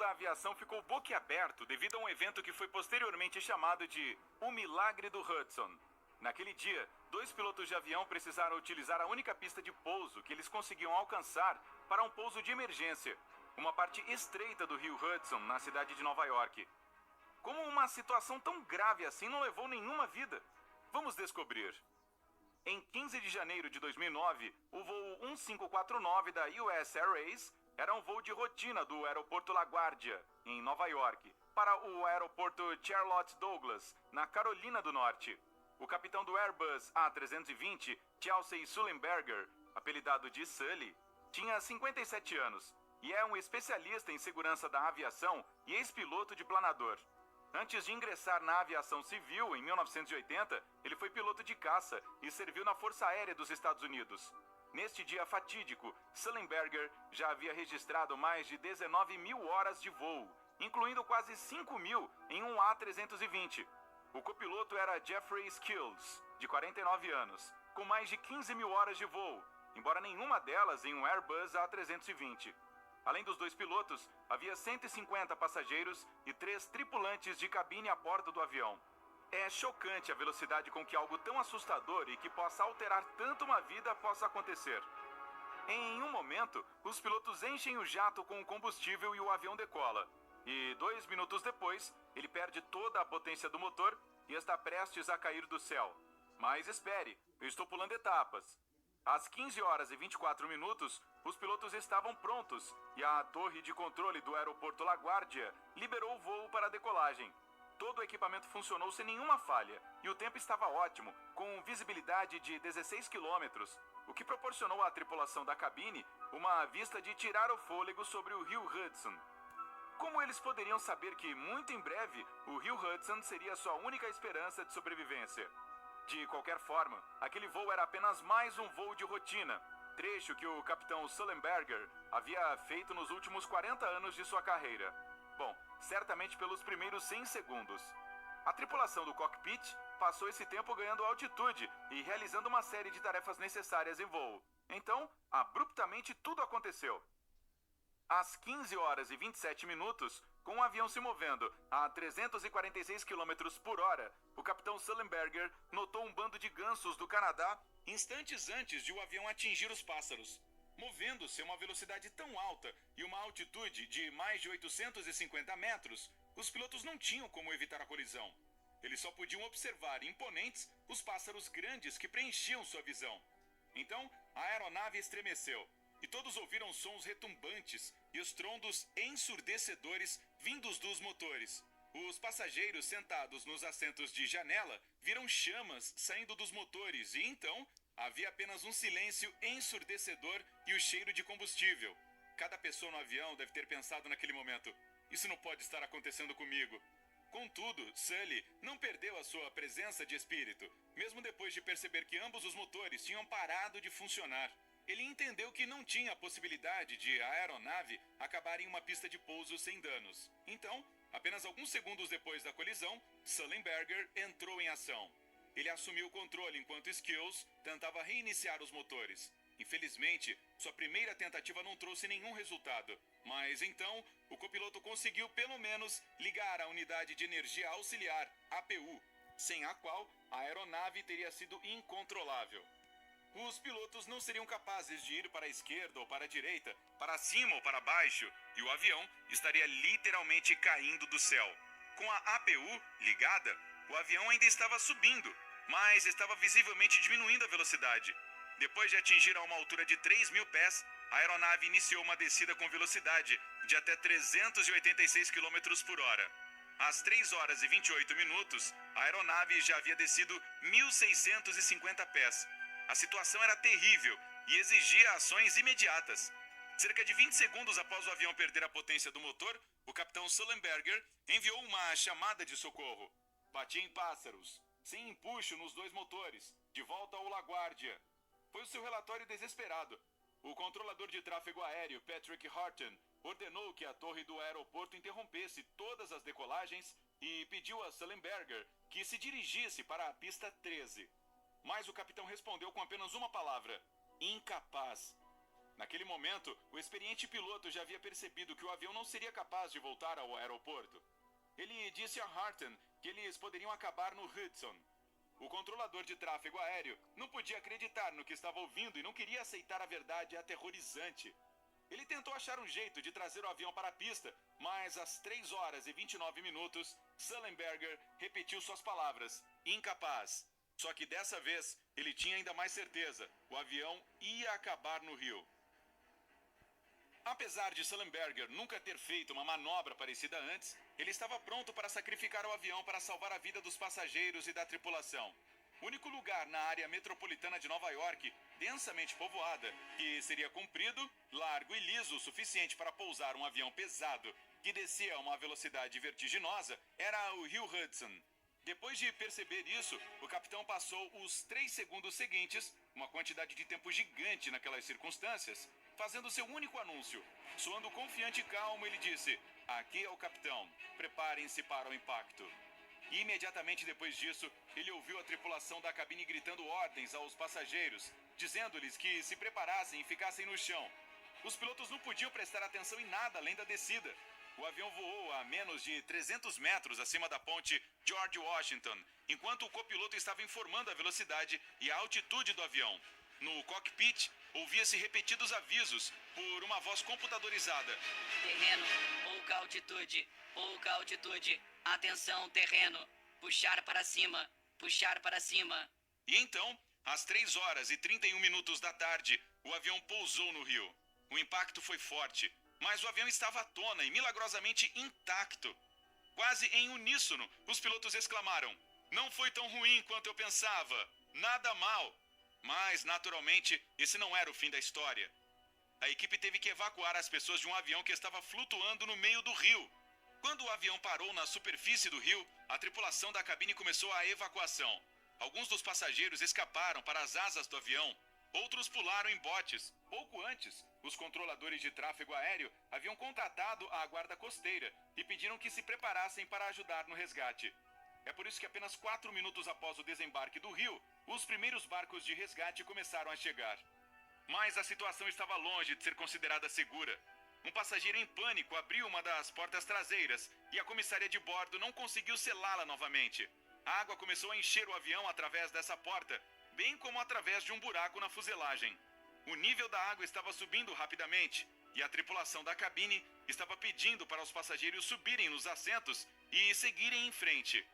da aviação ficou boquiaberto devido a um evento que foi posteriormente chamado de O Milagre do Hudson. Naquele dia, 2 pilotos de avião precisaram utilizar a única pista de pouso que eles conseguiam alcançar para um pouso de emergência, uma parte estreita do rio Hudson, na cidade de Nova York. Como uma situação tão grave assim não levou nenhuma vida? Vamos descobrir. Em 15 de janeiro de 2009, o voo 1549 da US Airways era um voo de rotina do aeroporto LaGuardia, em Nova York, para o aeroporto Charlotte Douglas, na Carolina do Norte. O capitão do Airbus A320, Chelsea Sullenberger, apelidado de Sully, tinha 57 anos e é um especialista em segurança da aviação e ex-piloto de planador. Antes de ingressar na aviação civil, em 1980, ele foi piloto de caça e serviu na Força Aérea dos Estados Unidos. Neste dia fatídico, Sullenberger já havia registrado mais de 19 mil horas de voo, incluindo quase 5 mil em um A320. O copiloto era Jeffrey Skills, de 49 anos, com mais de 15 mil horas de voo, embora nenhuma delas em um Airbus A320. Além dos 2 pilotos, havia 150 passageiros e 3 tripulantes de cabine a bordo do avião. É chocante a velocidade com que algo tão assustador e que possa alterar tanto uma vida possa acontecer. Em um momento, os pilotos enchem o jato com combustível e o avião decola. E 2 minutos depois, ele perde toda a potência do motor e está prestes a cair do céu. Mas espere, eu estou pulando etapas. Às 15 horas e 24 minutos, os pilotos estavam prontos e a torre de controle do aeroporto LaGuardia liberou o voo para a decolagem. Todo o equipamento funcionou sem nenhuma falha e o tempo estava ótimo, com visibilidade de 16 quilômetros, o que proporcionou à tripulação da cabine uma vista de tirar o fôlego sobre o rio Hudson. Como eles poderiam saber que, muito em breve, o rio Hudson seria sua única esperança de sobrevivência? De qualquer forma, aquele voo era apenas mais um voo de rotina, trecho que o capitão Sullenberger havia feito nos últimos 40 anos de sua carreira. Bom, certamente pelos primeiros 100 segundos. A tripulação do cockpit passou esse tempo ganhando altitude e realizando uma série de tarefas necessárias em voo. Então, abruptamente tudo aconteceu. Às 15 horas e 27 minutos, com o avião se movendo a 346 km por hora, o capitão Sullenberger notou um bando de gansos do Canadá instantes antes de o avião atingir os pássaros. Movendo-se a uma velocidade tão alta e uma altitude de mais de 850 metros, os pilotos não tinham como evitar a colisão. Eles só podiam observar imponentes os pássaros grandes que preenchiam sua visão. Então, a aeronave estremeceu e todos ouviram sons retumbantes e estrondos ensurdecedores vindos dos motores. Os passageiros sentados nos assentos de janela viram chamas saindo dos motores e então havia apenas um silêncio ensurdecedor e o cheiro de combustível. Cada pessoa no avião deve ter pensado naquele momento: isso não pode estar acontecendo comigo. Contudo, Sully não perdeu a sua presença de espírito, mesmo depois de perceber que ambos os motores tinham parado de funcionar. Ele entendeu que não tinha a possibilidade de a aeronave acabar em uma pista de pouso sem danos. Então, apenas alguns segundos depois da colisão, Sullenberger entrou em ação. Ele assumiu o controle enquanto Skills tentava reiniciar os motores. Infelizmente, sua primeira tentativa não trouxe nenhum resultado. Mas então, o copiloto conseguiu pelo menos ligar a unidade de energia auxiliar, APU, sem a qual a aeronave teria sido incontrolável. Os pilotos não seriam capazes de ir para a esquerda ou para a direita, para cima ou para baixo, e o avião estaria literalmente caindo do céu. Com a APU ligada, o avião ainda estava subindo, mas estava visivelmente diminuindo a velocidade. Depois de atingir a uma altura de 3.000 pés, a aeronave iniciou uma descida com velocidade de até 386 km por hora. Às 3 horas e 28 minutos, a aeronave já havia descido 1.650 pés. A situação era terrível e exigia ações imediatas. Cerca de 20 segundos após o avião perder a potência do motor, o capitão Sullenberger enviou uma chamada de socorro. Bati em pássaros, sem empuxo nos 2 motores, de volta ao LaGuardia. Foi o seu relatório desesperado. O controlador de tráfego aéreo, Patrick Horton, ordenou que a torre do aeroporto interrompesse todas as decolagens e pediu a Sullenberger que se dirigisse para a pista 13. Mas o capitão respondeu com apenas uma palavra: incapaz. Naquele momento, o experiente piloto já havia percebido que o avião não seria capaz de voltar ao aeroporto. Ele disse a Harton que eles poderiam acabar no Hudson. O controlador de tráfego aéreo não podia acreditar no que estava ouvindo e não queria aceitar a verdade aterrorizante. Ele tentou achar um jeito de trazer o avião para a pista, mas às 3 horas e 29 minutos, Sullenberger repetiu suas palavras, incapaz. Só que dessa vez, ele tinha ainda mais certeza, o avião ia acabar no rio. Apesar de Sullenberger nunca ter feito uma manobra parecida antes, ele estava pronto para sacrificar o avião para salvar a vida dos passageiros e da tripulação. O único lugar na área metropolitana de Nova York, densamente povoada, que seria comprido, largo e liso o suficiente para pousar um avião pesado que descia a uma velocidade vertiginosa, era o rio Hudson. Depois de perceber isso, o capitão passou os 3 segundos seguintes, uma quantidade de tempo gigante naquelas circunstâncias, fazendo seu único anúncio. Soando confiante e calmo, ele disse: "Aqui é o capitão, preparem-se para o impacto." E imediatamente depois disso, ele ouviu a tripulação da cabine gritando ordens aos passageiros, dizendo-lhes que se preparassem e ficassem no chão. Os pilotos não podiam prestar atenção em nada além da descida. O avião voou a menos de 300 metros acima da ponte George Washington, enquanto o copiloto estava informando a velocidade e a altitude do avião. No cockpit, ouvia-se repetidos avisos por uma voz computadorizada. Terreno, pouca altitude, atenção terreno, puxar para cima. E então, às 3 horas e 31 minutos da tarde, o avião pousou no rio. O impacto foi forte, mas o avião estava à tona e milagrosamente intacto. Quase em uníssono, os pilotos exclamaram: "Não foi tão ruim quanto eu pensava, nada mal." Mas, naturalmente, esse não era o fim da história. A equipe teve que evacuar as pessoas de um avião que estava flutuando no meio do rio. Quando o avião parou na superfície do rio, a tripulação da cabine começou a evacuação. Alguns dos passageiros escaparam para as asas do avião, outros pularam em botes. Pouco antes, os controladores de tráfego aéreo haviam contratado a guarda costeira e pediram que se preparassem para ajudar no resgate. É por isso que apenas 4 minutos após o desembarque do rio, os primeiros barcos de resgate começaram a chegar. Mas a situação estava longe de ser considerada segura. Um passageiro em pânico abriu uma das portas traseiras e a comissária de bordo não conseguiu selá-la novamente. A água começou a encher o avião através dessa porta, bem como através de um buraco na fuselagem. O nível da água estava subindo rapidamente e a tripulação da cabine estava pedindo para os passageiros subirem nos assentos e seguirem em frente.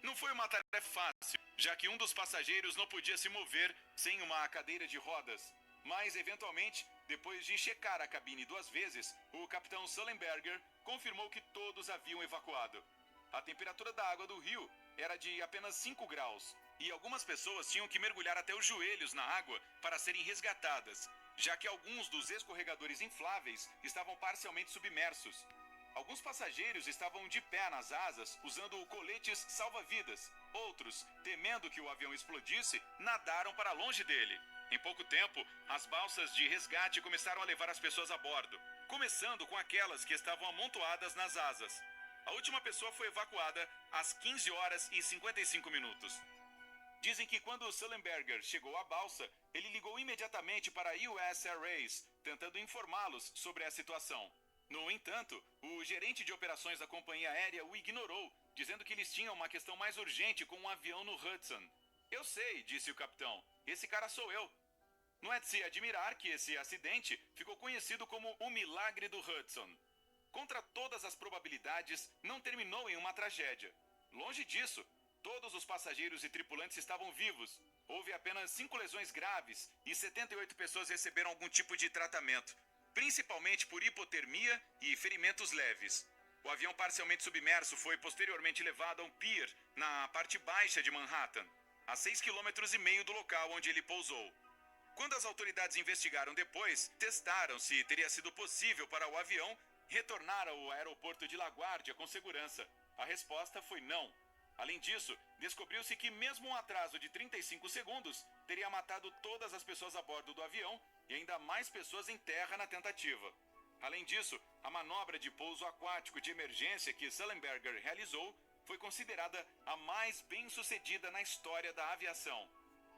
Não foi uma tarefa fácil, já que um dos passageiros não podia se mover sem uma cadeira de rodas. Mas, eventualmente, depois de checar a cabine 2 vezes, o capitão Sullenberger confirmou que todos haviam evacuado. A temperatura da água do rio era de apenas 5 graus, e algumas pessoas tinham que mergulhar até os joelhos na água para serem resgatadas, já que alguns dos escorregadores infláveis estavam parcialmente submersos. Alguns passageiros estavam de pé nas asas, usando coletes salva-vidas. Outros, temendo que o avião explodisse, nadaram para longe dele. Em pouco tempo, as balsas de resgate começaram a levar as pessoas a bordo, começando com aquelas que estavam amontoadas nas asas. A última pessoa foi evacuada às 15 horas e 55 minutos. Dizem que quando Sullenberger chegou à balsa, ele ligou imediatamente para a US Air Race, tentando informá-los sobre a situação. No entanto, o gerente de operações da companhia aérea o ignorou, dizendo que eles tinham uma questão mais urgente com um avião no Hudson. "Eu sei", disse o capitão, "esse cara sou eu." Não é de se admirar que esse acidente ficou conhecido como o Milagre do Hudson. Contra todas as probabilidades, não terminou em uma tragédia. Longe disso, todos os passageiros e tripulantes estavam vivos. Houve apenas 5 lesões graves e 78 pessoas receberam algum tipo de tratamento, principalmente por hipotermia e ferimentos leves. O avião parcialmente submerso foi posteriormente levado a um pier na parte baixa de Manhattan, a 6,5 km do local onde ele pousou. Quando as autoridades investigaram depois, testaram se teria sido possível para o avião retornar ao aeroporto de LaGuardia com segurança. A resposta foi não. Além disso, descobriu-se que mesmo um atraso de 35 segundos teria matado todas as pessoas a bordo do avião e ainda mais pessoas em terra na tentativa. Além disso, a manobra de pouso aquático de emergência que Sullenberger realizou foi considerada a mais bem-sucedida na história da aviação.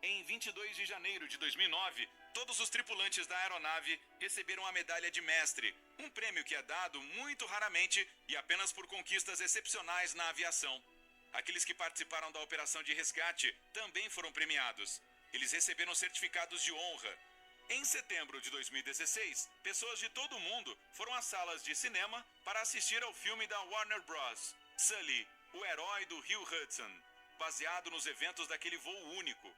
Em 22 de janeiro de 2009, todos os tripulantes da aeronave receberam a medalha de mestre, um prêmio que é dado muito raramente e apenas por conquistas excepcionais na aviação. Aqueles que participaram da operação de resgate também foram premiados. Eles receberam certificados de honra. Em setembro de 2016, pessoas de todo o mundo foram às salas de cinema para assistir ao filme da Warner Bros., Sully, o herói do Rio Hudson, baseado nos eventos daquele voo único.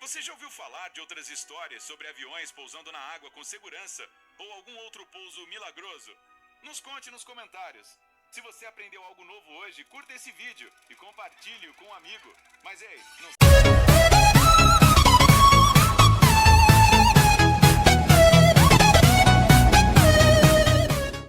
Você já ouviu falar de outras histórias sobre aviões pousando na água com segurança ou algum outro pouso milagroso? Nos conte nos comentários. Se você aprendeu algo novo hoje, curta esse vídeo e compartilhe-o com um amigo. Mas ei, não...